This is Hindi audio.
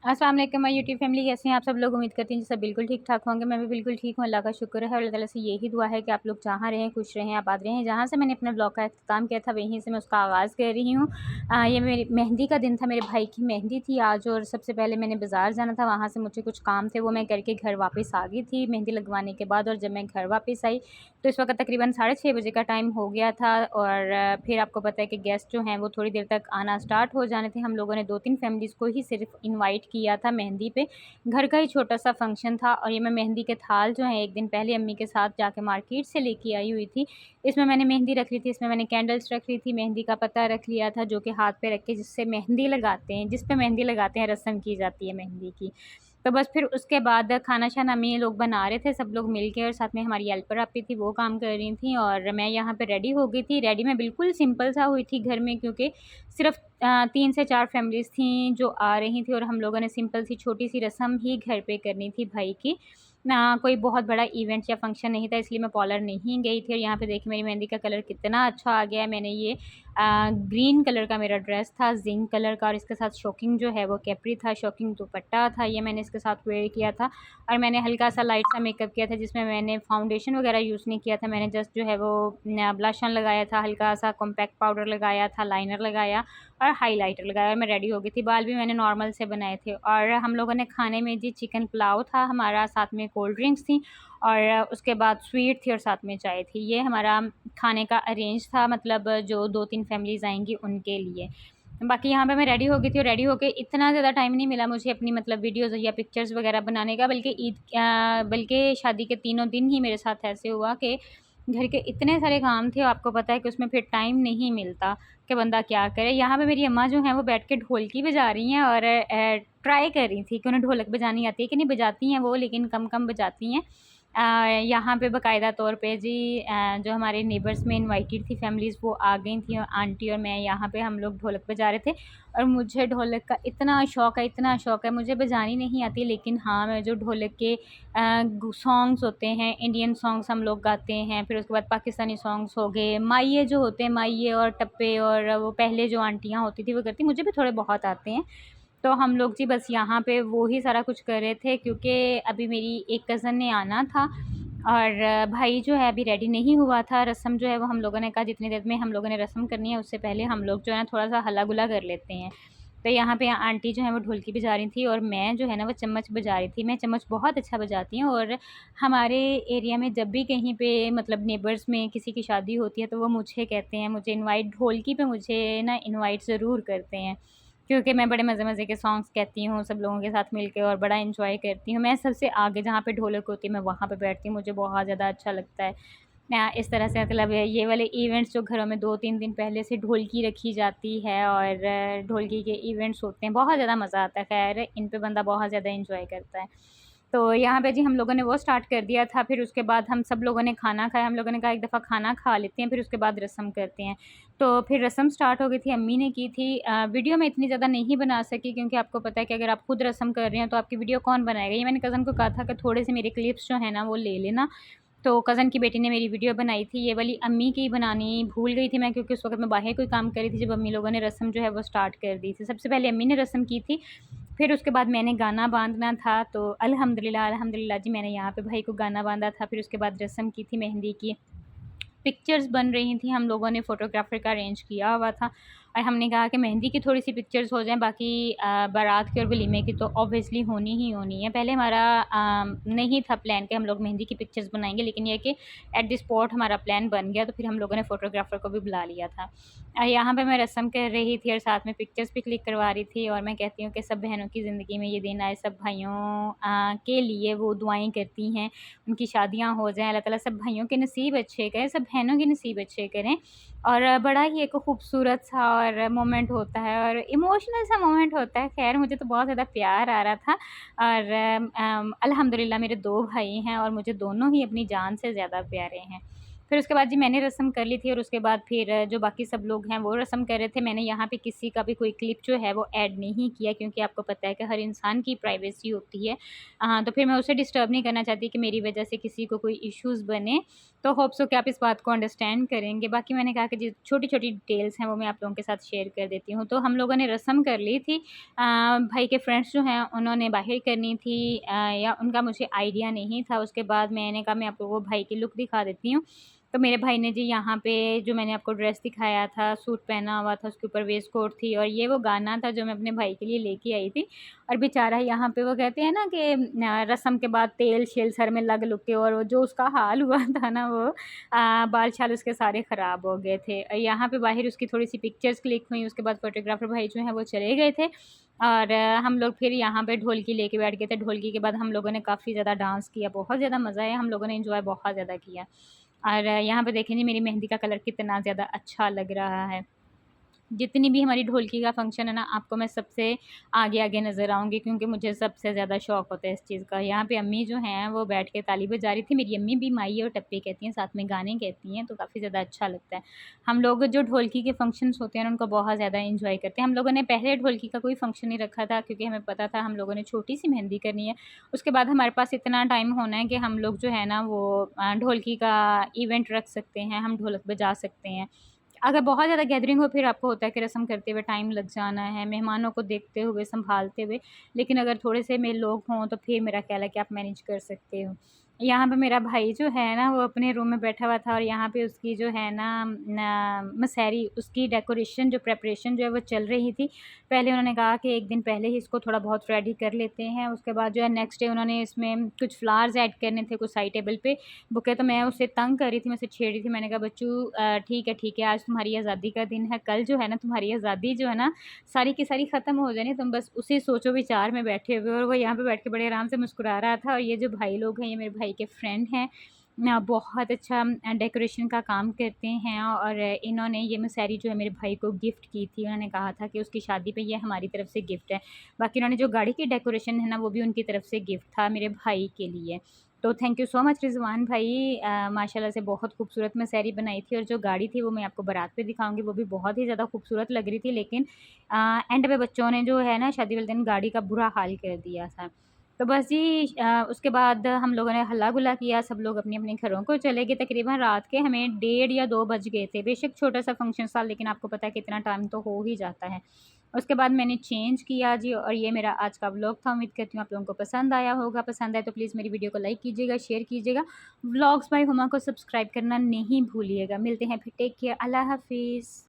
अस्सलाम वालेकुम माय यूट्यूब फैमिली, कैसे हैं आप सब लोग। उम्मीद करती हैं कि सब बिल्कुल ठीक-ठाक होंगे। मैं भी बिल्कुल ठीक हूँ, अल्लाह का शुक्र है और अल्लाह ताला से यही दुआ है कि आप लोग जहाँ रहें, खुश रहें, आबाद रहें। जहाँ से मैंने अपने ब्लॉग का इख्तिताम किया था, वहीं से मैं उसका आगाज़ कर रही हूँ। ये मेरी मेहंदी का दिन था, मेरे भाई की मेहंदी थी आज और सबसे पहले मैंने बाज़ार जाना था, वहाँ से मुझे कुछ काम थे, वो मैं करके घर वापस आ गई थी मेहंदी लगवाने के बाद। और जब मैं घर वापस आई, तो इस वक़्त तकरीबन 6:30 बजे का टाइम हो गया था और फिर आपको पता है कि गेस्ट जो हैं, वो थोड़ी देर तक आना स्टार्ट हो जाने थे। हम लोगों ने 2-3 फैमिलीज़ को ही सिर्फ़ इनवाइट किया था मेहंदी पे। घर का ही छोटा-सा फंक्शन था और ये मैं मेहंदी के थाल जो हैं 1 दिन पहले अम्मी के साथ जाके मार्केट से लेके आई हुई थी। इसमें मैंने मेहंदी रख ली थी, इसमें मैंने कैंडल्स रख ली थी, मेहंदी का पत्ता रख लिया था जो कि हाथ पे रख के जिससे मेहंदी लगाते हैं, जिस पे मेहंदी लगाते हैं, रस्म की जाती है मेहंदी की। तो बस फिर उसके बाद खाना-शाना अम्मी लोग बना रहे थे, सब लोग मिल के और साथ में हमारी हेल्पर आपी थी, वो काम कर रही थी और मैं यहाँ पे रेडी हो गई थी। रेडी मैं बिल्कुल सिंपल सा हुई थी घर में, क्योंकि सिर्फ़ 3 से 4 फैमिलीज़ थी जो आ रही थी और हम लोगों ने सिंपल सी छोटी-सी रस्म ही घर पे करनी थी भाई की। ना कोई बहुत बड़ा इवेंट या फंक्शन नहीं था, इसलिए मैं पार्लर नहीं गई थी। और यहाँ पे देखिए मेरी मेहंदी का कलर कितना अच्छा आ गया है। मैंने ये ग्रीन कलर का मेरा ड्रेस था, ज़िंक कलर का, और इसके साथ शॉकिंग जो है वो कैप्री था, शॉकिंग दुपट्टा था, ये मैंने इसके साथ वेयर किया था। और मैंने हल्का-सा लाइट सा मेकअप किया था, जिसमें मैंने फाउंडेशन वगैरह यूज़ नहीं किया था। मैंने जस्ट जो है वो ब्लश ऑन लगाया था, हल्का-सा कॉम्पैक्ट पाउडर लगाया था, लाइनर लगाया और हाइलाइटर लगाया और मैं रेडी हो गई थी। बाल भी मैंने नॉर्मल से बनाए थे और हम लोगों ने खाने में जी चिकन पुलाव था हमारा, साथ में कोल्ड ड्रिंक्स थी और उसके बाद स्वीट थी और साथ में चाय थी। ये हमारा खाने का अरेंज था, मतलब जो 2-3 फैमिलीज़ आएँगी उनके लिए। बाकी यहाँ पे मैं रेडी हो गई थी और रेडी होके इतना ज़्यादा टाइम नहीं मिला मुझे अपनी मतलब वीडियोज़ या पिक्चर्स वगैरह बनाने का, बल्कि शादी के तीनों दिन ही मेरे साथ ऐसे हुआ कि घर के इतने सारे काम थे। आपको पता है कि उसमें फिर टाइम नहीं मिलता कि बंदा क्या करे। यहाँ पे मेरी अम्मा जो हैं वो बैठ के ढोलकी बजा रही हैं और ट्राई कर रही थी कि उन्हें ढोलक बजानी आती है कि नहीं। बजाती हैं वो, लेकिन कम-कम बजाती हैं। यहाँ पे बाकायदा तौर पे जी जो हमारे नेबर्स में इनवाइटेड थी फैमिलीज़, वो आ गई थी और आंटी और मैं यहाँ पे हम लोग ढोलक बजा रहे थे। और मुझे ढोलक का इतना शौक़ है, इतना शौक़ है। मुझे बजानी नहीं आती, लेकिन हाँ, मैं जो ढोलक के सॉन्ग्स होते हैं, इंडियन सॉन्ग्स हम लोग गाते हैं, फिर उसके बाद पाकिस्तानी सॉन्ग्स हो गए, माइये जो होते हैं, माइये और टप्पे, और वो पहले जो आंटियाँ होती थी वो करती, मुझे भी थोड़े बहुत आते हैं। तो हम लोग जी बस यहाँ पे वो ही सारा कुछ कर रहे थे, क्योंकि अभी मेरी एक कज़न ने आना था और भाई जो है अभी रेडी नहीं हुआ था। रस्म जो है वो हम लोगों ने कहा जितनी देर में हम लोगों ने रस्म करनी है, उससे पहले हम लोग जो है ना थोड़ा-सा हल्ला-गुल्ला कर लेते हैं। तो यहाँ पे आंटी जो है वो ढोलकी बजा रही थी और मैं जो है ना वो चम्मच बजा रही थी। मैं चम्मच बहुत अच्छा बजाती हूँ और हमारे एरिया में जब भी कहीं पे मतलब नेबर्स में किसी की शादी होती है, तो वो मुझे कहते हैं, मुझे इनवाइट ढोलकी पे मुझे ना इनवाइट ज़रूर करते हैं, क्योंकि मैं बड़े मज़े-मज़े के सॉन्ग्स कहती हूँ सब लोगों के साथ मिलके और बड़ा एन्जॉय करती हूँ। मैं सबसे आगे जहाँ पे ढोलक होती है मैं वहाँ पे बैठती हूँ, मुझे बहुत ज़्यादा अच्छा लगता है। इस तरह से मतलब ये वाले इवेंट्स जो घरों में 2-3 दिन पहले से ढोलकी रखी जाती है और ढोलकी के इवेंट्स होते हैं, बहुत ज़्यादा मज़ा आता है। ख़ैर इन पे बंदा बहुत ज़्यादा एन्जॉय करता है। तो यहाँ पे जी हम लोगों ने वो स्टार्ट कर दिया था, फिर उसके बाद हम सब लोगों ने खाना खाया। हम लोगों ने कहा एक दफ़ा खाना खा लेते हैं, फिर उसके बाद रस्म करते हैं। तो फिर रस्म स्टार्ट हो गई थी, अम्मी ने की थी। वीडियो मैं इतनी ज़्यादा नहीं बना सकी, क्योंकि आपको पता है कि अगर आप खुद रस्म कर रहे हैं तो आपकी वीडियो कौन बनाएगा। ये मैंने कज़न को कहा था कि थोड़े से मेरे क्लिप्स जो हैं ना वो ले लेना, तो कज़न की बेटी ने मेरी वीडियो बनाई थी। ये वाली अम्मी की बनानी भूल गई थी मैं, क्योंकि उस वक़्त मैं बाहर कोई काम कर रही थी जब अम्मी लोगों ने रस्म जो है वो स्टार्ट कर दी थी। सबसे पहले अम्मी ने रस्म की थी, फिर उसके बाद मैंने गाना बाँधना था। तो अल्हम्दुलिल्लाह, अल्हम्दुलिल्लाह जी मैंने यहाँ पे भाई को गाना बाँधा था। फिर उसके बाद रस्म की थी मेहंदी की। पिक्चर्स बन रही थी, हम लोगों ने फ़ोटोग्राफ़र का अरेंज किया हुआ था और हमने कहा कि मेहंदी की थोड़ी-सी पिक्चर्स हो जाएँ, बाकी बारात की और वलीमे की तो ऑब्वियसली होनी ही होनी है। पहले हमारा नहीं था प्लान कि हम लोग मेहंदी की पिक्चर्स बनाएँगे, लेकिन ये है कि एट द स्पॉट हमारा प्लान बन गया, तो फिर हम लोगों ने फ़ोटोग्राफ़र को भी बुला लिया था। यहाँ पे मैं रस्म कर रही थी और साथ में पिक्चर्स भी क्लिक करवा रही थी और मैं कहती हूँ कि सब बहनों की ज़िंदगी में ये दिन आए, सब भाइयों के लिए वो दुआएँ करती हैं, उनकी शादियाँ हो जाएँ, अल्लाह ताला सब भाइयों के नसीब अच्छे करें, सब बहनों के नसीब अच्छे करें। और बड़ा ही एक खूबसूरत सा और मोमेंट होता है और इमोशनल सा मोमेंट होता है। ख़ैर मुझे तो बहुत ज़्यादा प्यार आ रहा था और अल्हम्दुलिल्लाह मेरे 2 भाई हैं और मुझे दोनों ही अपनी जान से ज़्यादा प्यारे हैं। फिर उसके बाद जी मैंने रस्म कर ली थी और उसके बाद फिर जो बाकी सब लोग हैं वो रस्म कर रहे थे। मैंने यहाँ पे किसी का भी कोई क्लिप जो है वो ऐड नहीं किया, क्योंकि आपको पता है कि हर इंसान की प्राइवेसी होती है। तो फिर मैं उसे डिस्टर्ब नहीं करना चाहती कि मेरी वजह से किसी को कोई इश्यूज़ बने। तो होप सो कि आप इस बात को अंडरस्टैंड करेंगे। बाकी मैंने कहा कि जो छोटी-छोटी डिटेल्स हैं वो मैं आप लोगों के साथ शेयर कर देती हूँ। तो हम लोगों ने रस्म कर ली थी। भाई के फ्रेंड्स जो हैं उन्होंने बाहर करनी थी, या उनका मुझे आइडिया नहीं था। उसके बाद मैंने कहा मैं आप लोगों को भाई की लुक दिखा देती हूँ। तो मेरे भाई ने जी यहाँ पे जो मैंने आपको ड्रेस दिखाया था, सूट पहना हुआ था, उसके ऊपर वेस्ट कोट थी और ये वो गाना था जो मैं अपने भाई के लिए लेके आई थी। और बेचारा यहाँ पे वो कहते हैं ना कि रस्म के बाद तेल-शेल सर में लग-लुग के, और वो जो उसका हाल हुआ था ना वो बाल-शाल उसके सारे ख़राब हो गए थे। यहाँ पे बाहर उसकी थोड़ी-सी पिक्चर्स क्लिक हुई, उसके बाद फ़ोटोग्राफ़र भाई जो हैं वो चले गए थे और हम लोग फिर यहाँ पे ढोलकी लेके बैठ गए थे। ढोलकी के बाद हम लोगों ने काफ़ी ज़्यादा डांस किया, बहुत ज़्यादा मज़ा आया, हम लोगों ने एन्जॉय बहुत ज़्यादा किया। और यहाँ पे देखें जी मेरी मेहंदी का कलर कितना ज़्यादा अच्छा लग रहा है। जितनी भी हमारी ढोलकी का फ़ंक्शन है ना, आपको मैं सबसे आगे-आगे नज़र आऊँगी, क्योंकि मुझे सबसे ज़्यादा शौक होता है इस चीज़ का। यहाँ पे अम्मी जो हैं वो बैठ के ताली बजा रही थी। मेरी अम्मी भी माई और टप्पी कहती हैं, साथ में गाने कहती हैं, तो काफ़ी ज़्यादा अच्छा लगता है। हम लोग जो ढोलकी के फ़ंक्शंस होते हैं ना, उनको बहुत ज़्यादा एन्जॉय करते हैं। हम लोगों ने पहले ढोलकी का कोई फ़ंक्शन नहीं रखा था, क्योंकि हमें पता था हम लोगों ने छोटी-सी मेहंदी करनी है। उसके बाद हमारे पास इतना टाइम होना है कि हम लोग जो है ना वो ढोलकी का इवेंट रख सकते हैं, हम ढोलक बजा सकते हैं। अगर बहुत ज़्यादा गैदरिंग हो फिर आपको होता है कि रस्म करते हुए टाइम लग जाना है, मेहमानों को देखते हुए, सँभालते हुए। लेकिन अगर थोड़े से में लोग हों तो फिर मेरा ख़्याल है कि आप मैनेज कर सकते हो। यहाँ पे मेरा भाई जो है ना वो अपने रूम में बैठा हुआ था और यहाँ पे उसकी जो है ना मसहरी उसकी डेकोरेशन जो प्रिपरेशन जो है वो चल रही थी। पहले उन्होंने कहा कि 1 दिन पहले ही इसको थोड़ा बहुत रेडी कर लेते हैं, उसके बाद जो है नेक्स्ट डे उन्होंने इसमें कुछ फ्लावर्स ऐड करने थे कुछ साइड टेबल पे। बुके तो मैं उसे तंग कर रही थी, मैं उसे छेड़ रही थी। मैंने कहा बच्चू ठीक है, आज तुम्हारी आज़ादी का दिन है, कल जो है ना तुम्हारी आज़ादी जो है ना सारी की सारी ख़त्म हो जानी, तुम बस उसी सोचो विचार में बैठे हुए हो। और वो यहाँ पे बैठ के बड़े आराम से मुस्कुरा रहा था। और ये जो भाई लोग हैं ये मेरे भाई के फ्रेंड हैं। बहुत अच्छा डेकोरेशन का काम करते हैं और इन्होंने ये मसहरी जो है मेरे भाई को गिफ्ट की थी। उन्होंने कहा था कि उसकी शादी पे ये हमारी तरफ से गिफ्ट है। बाकी उन्होंने जो गाड़ी की डेकोरेशन है ना वो भी उनकी तरफ से गिफ्ट था मेरे भाई के लिए। तो thank you so much Rizwan भाई, माशाल्लाह से बहुत खूबसूरत मसहरी बनाई थी। और जो गाड़ी थी वो मैं आपको बारात पे दिखाऊँगी, वो भी बहुत ही ज़्यादा खूबसूरत लग रही थी। लेकिन एंड पे बच्चों ने जो है ना शादी वाले दिन गाड़ी का बुरा हाल कर दिया था। तो बस जी उसके बाद हम लोगों ने हल्ला-गुल्ला किया, सब लोग अपने-अपने घरों को चले गए। तकरीबन रात के हमें डेढ़ या 2 बज गए थे। बेशक छोटा-सा फंक्शन था, लेकिन आपको पता है कितना टाइम तो हो ही जाता है। उसके बाद मैंने चेंज किया जी, और ये मेरा आज का व्लॉग था। उम्मीद करती हूँ आप लोगों को पसंद आया होगा। पसंद आए तो प्लीज़ मेरी वीडियो को लाइक कीजिएगा, शेयर कीजिएगा। व्लॉग्स बाय हुमा को सब्सक्राइब करना नहीं भूलिएगा। मिलते हैं फिर, टेक केयर, अल्लाह हाफ़िज़।